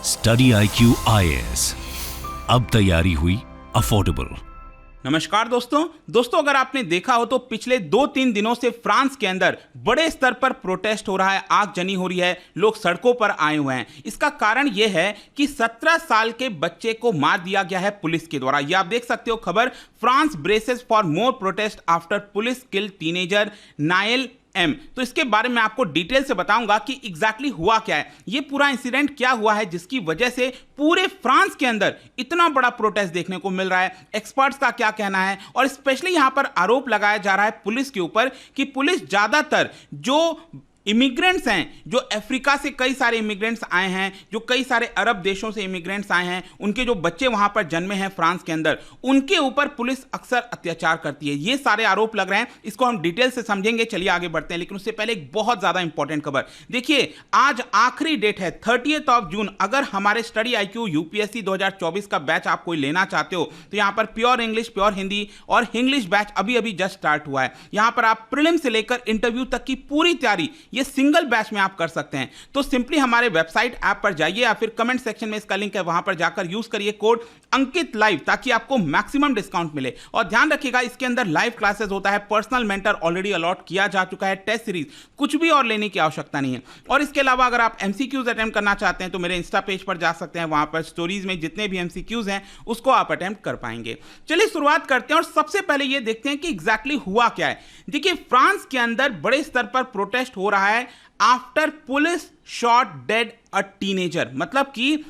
Study IQ IAS, अब तैयारी हुई अफोर्डेबल। नमस्कार दोस्तों, अगर आपने देखा हो तो पिछले 2-3 दिनों से फ्रांस के अंदर बड़े स्तर पर प्रोटेस्ट हो रहा है, आगजनी हो रही है, लोग सड़कों पर आए हुए हैं। इसका कारण यह है कि 17 साल के बच्चे को मार दिया गया है पुलिस के द्वारा। यह आप देख सकते हो खबर, France braces for more protest after police kill teenager Nahel M. तो इसके बारे में आपको डिटेल से बताऊंगा कि एग्जैक्टली हुआ क्या है, ये पूरा इंसिडेंट क्या हुआ है जिसकी वजह से पूरे फ्रांस के अंदर इतना बड़ा प्रोटेस्ट देखने को मिल रहा है, एक्सपर्ट्स का क्या कहना है, और स्पेशली यहां पर आरोप लगाया जा रहा है पुलिस के ऊपर कि पुलिस ज्यादातर जो इमिग्रेंट्स हैं, जो अफ्रीका से कई सारे इमिग्रेंट्स आए हैं, जो कई सारे अरब देशों से इमिग्रेंट्स आए हैं, उनके जो बच्चे वहां पर जन्मे हैं फ्रांस के अंदर, उनके ऊपर पुलिस अक्सर अत्याचार करती है। ये सारे आरोप लग रहे हैं, इसको हम डिटेल से समझेंगे। चलिए आगे बढ़ते हैं, लेकिन उससे पहले एक बहुत ज्यादा इंपॉर्टेंट खबर देखिए, आज आखिरी डेट है 30 जून। अगर हमारे स्टडी IQ UPSC 2024 का बैच आप कोई लेना चाहते हो तो यहां पर प्योर इंग्लिश, प्योर हिंदी और इंग्लिश बैच अभी अभी जस्ट स्टार्ट हुआ है। यहां पर आप प्रीलिम से लेकर इंटरव्यू तक की पूरी तैयारी ये सिंगल बैच में आप कर सकते हैं। तो सिंपली हमारे वेबसाइट ऐप पर जाइए या फिर कमेंट सेक्शन में इसका लिंक है, वहां पर जाकर यूज करिए कोड अंकित लाइव ताकि आपको मैक्सिमम डिस्काउंट मिले। और ध्यान रखिएगा, इसके अंदर लाइव क्लासेस होता है, पर्सनल मेंटर ऑलरेडी अलॉट किया जा चुका है, टेस्ट सीरीज, कुछ भी और लेने की आवश्यकता नहीं है। और इसके अलावा अगर आप MCQs अटेम्प्ट करना चाहते हैं तो मेरे इंस्टा पेज पर जा सकते हैं, वहां पर स्टोरीज में जितने भी MCQs हैं उसको आप अटेम्प्ट कर पाएंगे। चलिए शुरुआत करते हैं और सबसे पहले ये देखते हैं कि एग्जैक्टली हुआ क्या है। देखिए, फ्रांस के अंदर बड़े स्तर पर प्रोटेस्ट हो रहा है after police shot dead a teenager. मतलब कि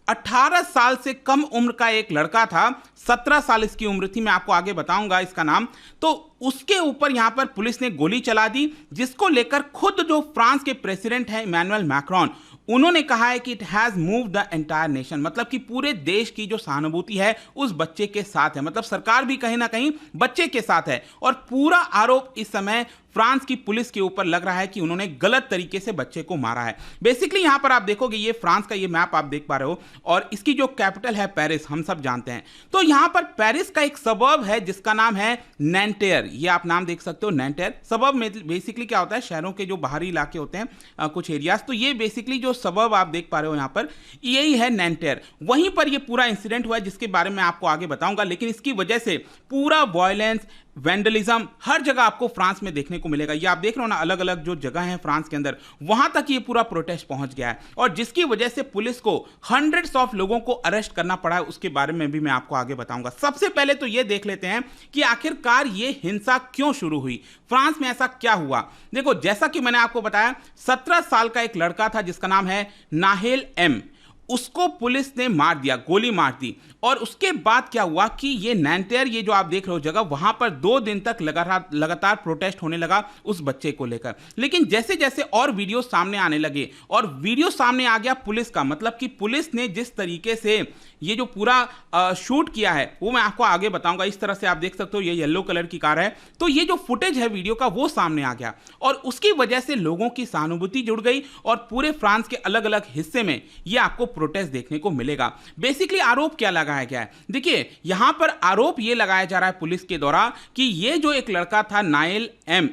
18 साल से कम उम्र का एक लड़का था, 17 साल इसकी उम्र थी, मैं आपको आगे बताऊंगा इसका नाम। तो उसके ऊपर यहां पर पुलिस ने गोली चला दी, जिसको लेकर खुद जो फ्रांस के प्रेसिडेंट हैं इमैनुअल मैक्रोन, उन्होंने कहा है कि it has move the entire nation. मतलब कि पूरे देश की जो सहानुभूति है उस बच्चे के साथ है, मतलब सरकार भी कहीं ना कहीं बच्चे के साथ है। और पूरा आरोप इस समय फ्रांस की पुलिस के ऊपर लग रहा है कि उन्होंने गलत तरीके से बच्चे को मारा है। बेसिकली यहां पर आप देखोगे, ये फ्रांस का ये मैप आप देख पा रहे हो, और इसकी जो कैपिटल है पेरिस, हम सब जानते हैं। तो यहां पर पेरिस का एक सबर्ब है जिसका नाम है नैंटेर। ये आप नाम देख सकते हो, नैंटेर। सबर्ब में बेसिकली क्या होता है, शहरों के जो बाहरी इलाके होते हैं कुछ एरियाज, तो ये बेसिकली जो सबर्ब आप देख पा रहे हो यहां पर, यही है नैंटेर। वहीं पर ये पूरा इंसिडेंट हुआ है जिसके बारे में आपको आगे बताऊंगा। लेकिन इसकी वजह से पूरा वायलेंस, वैंडलिज्म हर जगह आपको फ्रांस में देखने को मिलेगा। ये आप देख रहे हो ना, अलग अलग जो जगह है फ्रांस के अंदर, वहां तक ये पूरा प्रोटेस्ट पहुंच गया है, और जिसकी वजह से पुलिस को हंड्रेड्स ऑफ लोगों को अरेस्ट करना पड़ा है। उसके बारे में भी मैं आपको आगे बताऊंगा। सबसे पहले तो ये देख लेते हैं कि आखिरकार ये हिंसा क्यों शुरू हुई, फ्रांस में ऐसा क्या हुआ। देखो, जैसा कि मैंने आपको बताया, 17 साल का एक लड़का था जिसका नाम है नाहेल एम, उसको पुलिस ने मार दिया, गोली मार दी। और उसके बाद क्या हुआ कि ये नैंटेर, ये जो आप देख रहे हो जगह, वहां पर 2 दिन तक लगातार प्रोटेस्ट होने लगा उस बच्चे को लेकर। लेकिन जैसे जैसे और वीडियो सामने आने लगे, और वीडियो सामने आ गया पुलिस का, मतलब कि पुलिस ने जिस तरीके से ये जो पूरा शूट किया है वो मैं आपको आगे बताऊंगा। इस तरह से आप देख सकते हो, ये येलो कलर की कार है, तो ये जो फुटेज है वीडियो का वो सामने आ गया, और उसकी वजह से लोगों की सहानुभूति जुड़ गई, और पूरे फ्रांस के अलग अलग हिस्से में ये आपको प्रोटेस्ट देखने को मिलेगा। बेसिकली आरोप क्या लगाया गया है, देखिए यहां पर आरोप ये लगाया जा रहा है पुलिस के द्वारा कि ये जो एक लड़का था नायल एम,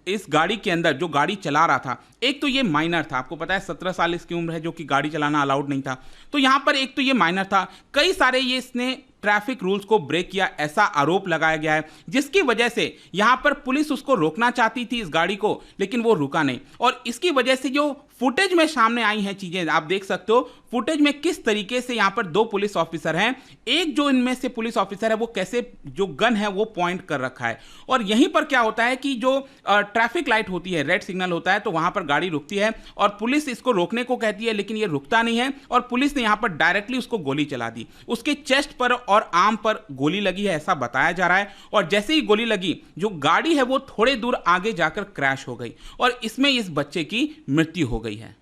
इस गाड़ी के अंदर जो गाड़ी चला रहा था, एक तो ये माइनर था, आपको पता है 17 साल इसकी उम्र है, जो कि गाड़ी चलाना अलाउड नहीं था। तो यहां पर एक तो ये माइनर था, कई सारे ये इसने ट्रैफिक रूल्स को ब्रेक किया, ऐसा आरोप लगाया गया है, जिसकी वजह से यहां पर पुलिस उसको रोकना चाहती थी इस गाड़ी को, लेकिन वो रुका नहीं। और इसकी वजह से जो फुटेज में सामने आई हैं चीजें आप देख सकते हो, फुटेज में किस तरीके से यहां पर 2 पुलिस ऑफिसर हैं, एक जो इनमें से पुलिस ऑफिसर है वो कैसे जो गन है वो पॉइंट कर रखा है। और यहीं पर क्या होता है कि जो ट्रैफिक लाइट होती है, रेड सिग्नल होता है, तो वहां पर गाड़ी रुकती है और पुलिस इसको रोकने को कहती है, लेकिन ये रुकता नहीं है, और पुलिस ने यहां पर डायरेक्टली उसको गोली चला दी। उसके चेस्ट पर और आर्म पर गोली लगी है, ऐसा बताया जा रहा है। और जैसे ही गोली लगी, जो गाड़ी है वो थोड़े दूर आगे जाकर क्रैश हो गई, और इसमें इस बच्चे की मृत्यु हो गई है।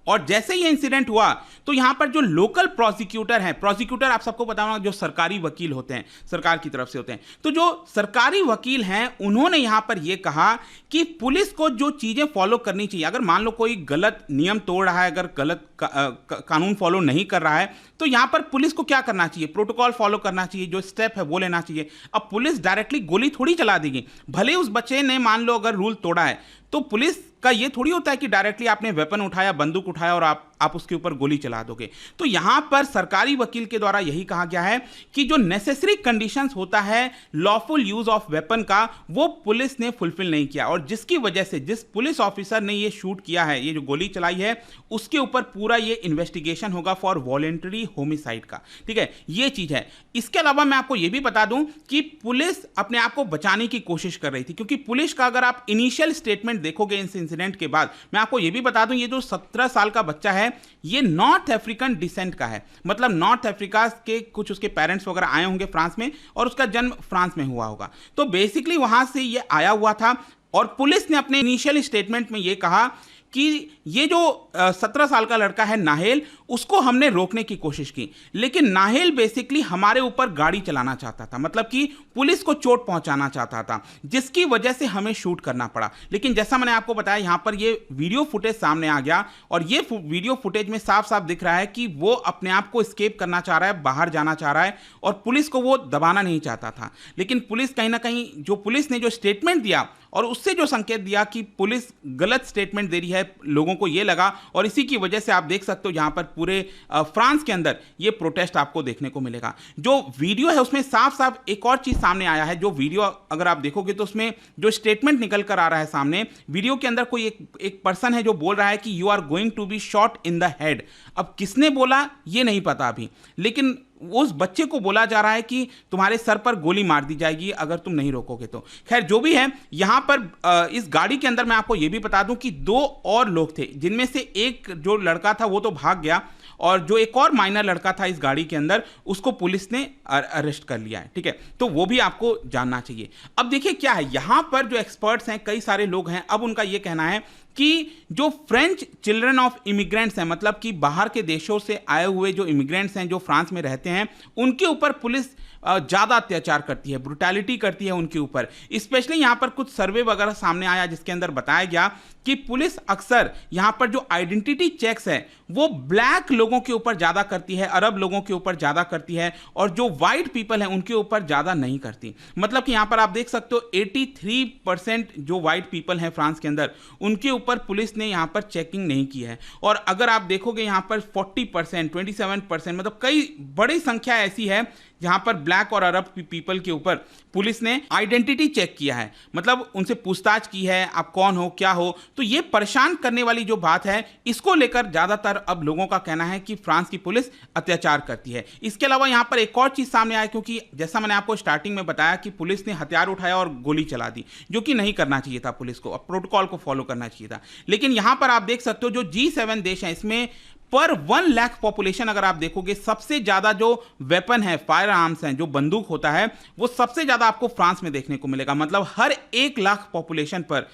और जैसे ही इंसिडेंट हुआ तो यहां पर जो लोकल प्रोसिक्यूटर हैं, प्रोसिक्यूटर आप सबको पता होगा जो सरकारी वकील होते हैं, सरकार की तरफ से होते हैं, तो जो सरकारी वकील हैं उन्होंने यहां पर यह कहा कि पुलिस को जो चीजें फॉलो करनी चाहिए, अगर मान लो कोई गलत नियम तोड़ रहा है, अगर गलत कानून फॉलो नहीं कर रहा है, तो यहां पर पुलिस को क्या करना चाहिए, प्रोटोकॉल फॉलो करना चाहिए, जो स्टेप है वो लेना चाहिए। अब पुलिस डायरेक्टली गोली थोड़ी चला देगी, भले उस बच्चे ने मान लो अगर रूल तोड़ा है, तो पुलिस का ये थोड़ी होता है कि डायरेक्टली आपने वेपन उठाया, बंदूक उठाया और आप आप उसके ऊपर गोली चला दोगे। तो यहां पर सरकारी वकील के द्वारा यही कहा गया है कि जो नेसेसरी कंडीशंस होता है लॉफुल यूज ऑफ वेपन का, वो पुलिस ने फुलफिल नहीं किया, और जिसकी वजह से जिस पुलिस ऑफिसर ने ये शूट किया है, ये जो गोली चलाई है, उसके ऊपर पूरा ये इन्वेस्टिगेशन होगा फॉर वॉलेंटरी होमिसाइड का। ठीक है, ये चीज है। इसके अलावा मैं आपको ये भी बता दूं कि पुलिस अपने आप को बचाने की कोशिश कर रही थी, क्योंकि पुलिस का अगर आप इनिशियल स्टेटमेंट देखोगे इस इंसिडेंट के बाद, मैं आपको ये भी बता दूं ये जो 17 साल का बच्चा है ये नॉर्थ अफ्रीकन डिसेंट का है, मतलब नॉर्थ अफ्रीका के कुछ उसके पेरेंट्स वगैरह आए होंगे फ्रांस में, और उसका जन्म फ्रांस में हुआ होगा। तो बेसिकली वहां से ये आया हुआ था, और पुलिस ने अपने इनिशियल स्टेटमेंट में ये कहा कि ये जो 17 साल का लड़का है नाहेल, उसको हमने रोकने की कोशिश की, लेकिन नाहेल बेसिकली हमारे ऊपर गाड़ी चलाना चाहता था, मतलब कि पुलिस को चोट पहुंचाना चाहता था, जिसकी वजह से हमें शूट करना पड़ा। लेकिन जैसा मैंने आपको बताया, यहां पर ये वीडियो फुटेज सामने आ गया, और ये वीडियो फुटेज में साफ साफ दिख रहा है कि वो अपने आप को एस्केप करना चाह रहा है, बाहर जाना चाह रहा है, और पुलिस को वो दबाना नहीं चाहता था। लेकिन पुलिस कहीं ना कहीं, जो पुलिस ने जो स्टेटमेंट दिया और उससे जो संकेत दिया कि पुलिस गलत स्टेटमेंट दे रही है, लोगों को ये लगा, और इसी की वजह से आप देख सकते हो यहां पर पूरे फ्रांस के अंदर ये प्रोटेस्ट आपको देखने को मिलेगा। जो वीडियो है उसमें साफ साफ एक और चीज सामने आया है। जो वीडियो अगर आप देखोगे तो उसमें जो स्टेटमेंट निकल कर आ रहा है सामने, वीडियो के अंदर कोई एक पर्सन है जो बोल रहा है कि you are going to be shot in the head. अब किसने बोला ये नहीं पता अभी, लेकिन उस बच्चे को बोला जा रहा है कि तुम्हारे सर पर गोली मार दी जाएगी अगर तुम नहीं रोकोगे तो। खैर जो भी है, यहां पर इस गाड़ी के अंदर मैं आपको यह भी बता दूं कि 2 और लोग थे, जिनमें से एक जो लड़का था वो तो भाग गया, और जो एक और माइनर लड़का था इस गाड़ी के अंदर, उसको पुलिस ने अरेस्ट कर लिया है। ठीक है, तो वो भी आपको जानना चाहिए। अब देखिए क्या है, यहां पर जो एक्सपर्ट्स हैं, कई सारे लोग हैं, अब उनका ये कहना है कि जो फ्रेंच चिल्ड्रन ऑफ इमिग्रेंट्स हैं, मतलब कि बाहर के देशों से आए हुए जो इमिग्रेंट्स हैं जो फ्रांस में रहते हैं, उनके ऊपर पुलिस ज़्यादा अत्याचार करती है, ब्रुटैलिटी करती है उनके ऊपर। स्पेशली यहाँ पर कुछ सर्वे वगैरह सामने आया जिसके अंदर बताया गया कि पुलिस अक्सर यहाँ पर जो आइडेंटिटी चेक्स है वो ब्लैक लोगों के ऊपर ज़्यादा करती है, अरब लोगों के ऊपर ज़्यादा करती है, और जो वाइट पीपल हैं उनके ऊपर ज़्यादा नहीं करती। मतलब कि यहाँ पर आप देख सकते हो 83% जो वाइट पीपल हैं फ्रांस के अंदर, उनके ऊपर पुलिस ने यहाँ पर चेकिंग नहीं की है। और अगर आप देखोगे यहाँ पर 40%, 27%, मतलब कई बड़ी संख्या ऐसी है जहां पर ब्लैक और अरब पीपल के ऊपर पुलिस ने आइडेंटिटी चेक किया है, मतलब उनसे पूछताछ की है, आप कौन हो, क्या हो। तो ये परेशान करने वाली जो बात है, इसको लेकर ज्यादातर अब लोगों का कहना है कि फ्रांस की पुलिस अत्याचार करती है। इसके अलावा यहां पर एक और चीज सामने आया, क्योंकि जैसा मैंने आपको स्टार्टिंग में बताया कि पुलिस ने हथियार उठाया और गोली चला दी, जो कि नहीं करना चाहिए था पुलिस को, प्रोटोकॉल को फॉलो करना चाहिए था। लेकिन यहां पर आप देख सकते हो जो G7 देश हैं, इसमें पर 1 लाख पॉपुलेशन अगर आप देखोगे, सबसे ज्यादा जो वेपन है, फायर आर्म्स हैं, जो बंदूक होता है, वो सबसे ज्यादा आपको फ्रांस में देखने को मिलेगा। मतलब हर 1 लाख पॉपुलेशन पर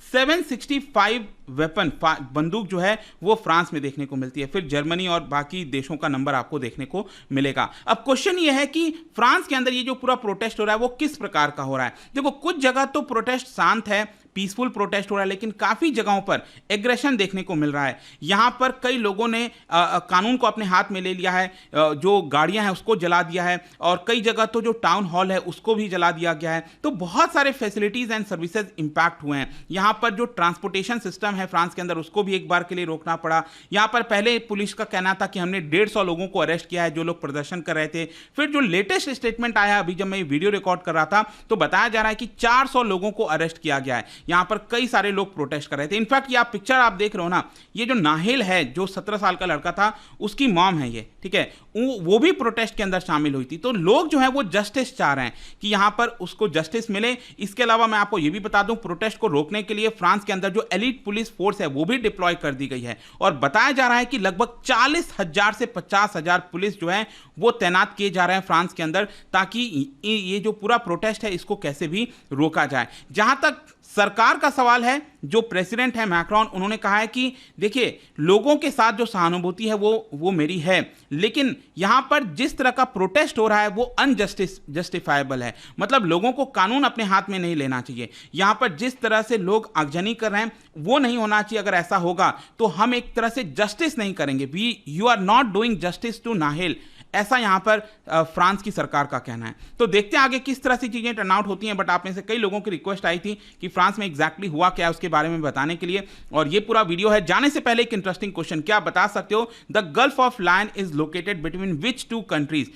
765 वेपन बंदूक जो है वो फ्रांस में देखने को मिलती है। फिर जर्मनी और बाकी देशों का नंबर आपको देखने को मिलेगा। अब क्वेश्चन ये है कि फ्रांस के अंदर ये जो पूरा प्रोटेस्ट हो रहा है वो किस प्रकार का हो रहा है। देखो, कुछ जगह तो प्रोटेस्ट शांत है, पीसफुल प्रोटेस्ट हो रहा है, लेकिन काफी जगहों पर एग्रेशन देखने को मिल रहा है। यहां पर कई लोगों ने कानून को अपने हाथ में ले लिया है, जो गाड़ियां हैं उसको जला दिया है, और कई जगह तो जो टाउन हॉल है उसको भी जला दिया गया है। तो बहुत सारे फैसिलिटीज एंड सर्विसेज इंपैक्ट हुए हैं। यहां पर जो ट्रांसपोर्टेशन सिस्टम है फ्रांस के अंदर, उसको भी एक बार के लिए रोकना पड़ा। यहां पर पहले पुलिस का कहना था कि हमने 150 लोगों को अरेस्ट किया है जो लोग प्रदर्शन कर रहे थे। फिर जो लेटेस्ट स्टेटमेंट आया, अभी जब मैं वीडियो रिकॉर्ड कर रहा था, तो बताया जा रहा है कि 400 लोगों को अरेस्ट किया गया है। यहां पर कई सारे लोग प्रोटेस्ट कर रहे थे। इनफैक्ट ये आप पिक्चर आप देख रहे हो ना, ये जो नाहेल है, जो 17 साल का लड़का था, उसकी मॉम है ये, ठीक है, वो भी प्रोटेस्ट के अंदर शामिल हुई थी। तो लोग जो है वो जस्टिस चाह रहे हैं कि यहां पर उसको जस्टिस मिले। इसके अलावा मैं आपको ये भी बता दूं, प्रोटेस्ट को रोकने के लिए फ्रांस के अंदर जो एलीट पुलिस फोर्स है वो भी डिप्लॉय कर दी गई है, और बताया जा रहा है कि लगभग 40,000 से 50,000 पुलिस जो है वो तैनात किए जा रहे हैं फ्रांस के अंदर, ताकि ये जो पूरा प्रोटेस्ट है इसको कैसे भी रोका जाए। जहां तक सरकार का सवाल है, जो प्रेसिडेंट है मैक्रोन, उन्होंने कहा है कि देखिए, लोगों के साथ जो सहानुभूति है वो मेरी है, लेकिन यहां पर जिस तरह का प्रोटेस्ट हो रहा है वो जस्टिफाइबल है। मतलब लोगों को कानून अपने हाथ में नहीं लेना चाहिए। यहां पर जिस तरह से लोग आगजनी कर रहे हैं वो नहीं होना चाहिए। अगर ऐसा होगा तो हम एक तरह से जस्टिस नहीं करेंगे। You are not doing justice to Nahel ऐसा यहाँ पर फ्रांस की सरकार का कहना है। तो देखते हैं आगे किस तरह से चीज़ें टर्न आउट होती हैं। बट आप में से कई लोगों की रिक्वेस्ट आई थी कि फ्रांस में एग्जैक्टली हुआ क्या है उसके बारे में बताने के लिए, और ये पूरा वीडियो है। जाने से पहले एक इंटरेस्टिंग क्वेश्चन, क्या आप बता सकते हो the Gulf of Lion is located between which two countries?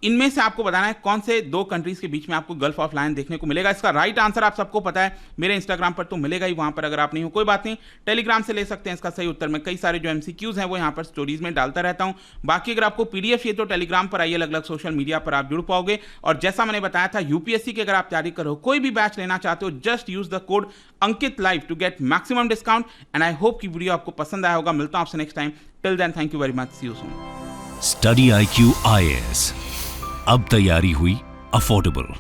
इनमें से आपको बताना है कौन से दो कंट्रीज के बीच में आपको गल्फ ऑफ लायन देखने को मिलेगा। इसका राइट आंसर आप सबको पता है, मेरे इंस्टाग्राम पर तो मिलेगा ही, वहां पर अगर आप नहीं हो कोई बात नहीं, टेलीग्राम से ले सकते हैं इसका सही उत्तर। मैं कई सारे जो एमसीक्यूज हैं वो यहाँ पर स्टोरीज में डालता रहता हूं। बाकी अगर आपको पीडीएफ चाहिए तो टेलीग्राम पर आइए, अलग अलग सोशल मीडिया पर आप जुड़ पाओगे। और जैसा मैंने बताया था, यूपीएससी की अगर आप तैयारी करो, कोई भी बैच लेना चाहते हो, just use the code Ankit live to get maximum discount. And I hope कि वीडियो आपको पसंद आया होगा। मिलता हूं आपसे next time. Till then, thank you very much, see you soon. Study IQ IAS, अब तैयारी हुई अफोर्डेबल।